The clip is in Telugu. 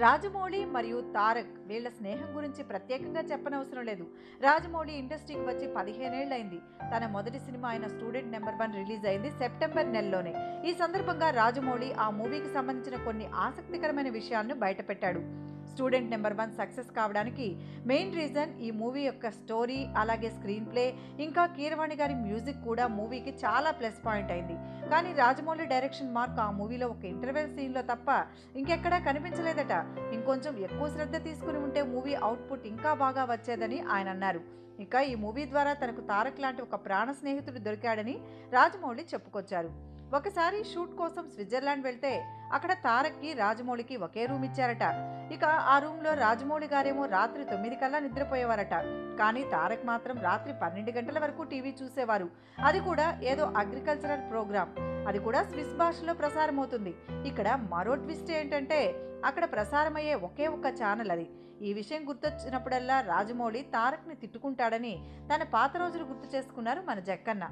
రాజమౌళి మరియు తారక్ వీళ్ల స్నేహం గురించి ప్రత్యేకంగా చెప్పనవసరం లేదు. రాజమౌళి ఇండస్ట్రీకి వచ్చి 15 ఏళ్లైంది. తన మొదటి సినిమా అయిన స్టూడెంట్ నెంబర్ 1 రిలీజ్ అయింది సెప్టెంబర్ నెలలోనే. ఈ సందర్భంగా రాజమౌళి ఆ మూవీకి సంబంధించిన కొన్ని ఆసక్తికరమైన విషయాలను బయటపెట్టాడు. స్టూడెంట్ నెంబర్ 1 సక్సెస్ కావడానికి మెయిన్ రీజన్ ఈ మూవీ యొక్క స్టోరీ, అలాగే స్క్రీన్ ప్లే, ఇంకా కీరవాణి గారి మ్యూజిక్ కూడా మూవీకి చాలా ప్లస్ పాయింట్ అయింది. కానీ రాజమౌళి డైరెక్షన్ మార్క్ ఆ మూవీలో ఒక ఇంటర్వెల్ సీన్లో తప్ప ఇంకెక్కడా కనిపించలేదట. ఇంకొంచెం ఎక్కువ శ్రద్ధ తీసుకుని ఉంటే మూవీ అవుట్పుట్ ఇంకా బాగా వచ్చేదని ఆయన అన్నారు. ఇక ఈ మూవీ ద్వారా తనకు తారక్ లాంటి ఒక ప్రాణ స్నేహితుడు దొరికాడని రాజమౌళి చెప్పుకొచ్చారు. ఒకసారి షూట్ కోసం స్విట్జర్లాండ్ వెళ్తే అక్కడ తారక్కి రాజమౌళికి ఒకే రూమ్ ఇచ్చారట. ఇక ఆ రూమ్లో రాజమౌళి గారేమో రాత్రి 9 కల్లా నిద్రపోయేవారట. కానీ తారక్ మాత్రం రాత్రి 12 గంటల వరకు టీవీ చూసేవారు. అది కూడా ఏదో అగ్రికల్చరల్ ప్రోగ్రామ్, అది కూడా స్విస్ భాషలో ప్రసారమవుతుంది. ఇక్కడ మరో ట్విస్ట్ ఏంటంటే అక్కడ ప్రసారమయ్యే ఒకే ఒక్క ఛానల్ అది. ఈ విషయం గుర్తొచ్చినప్పుడల్లా రాజమౌళి తారక్ని తిట్టుకుంటాడని తన పాత రోజులు గుర్తు చేసుకున్నారు మన జక్కన్న.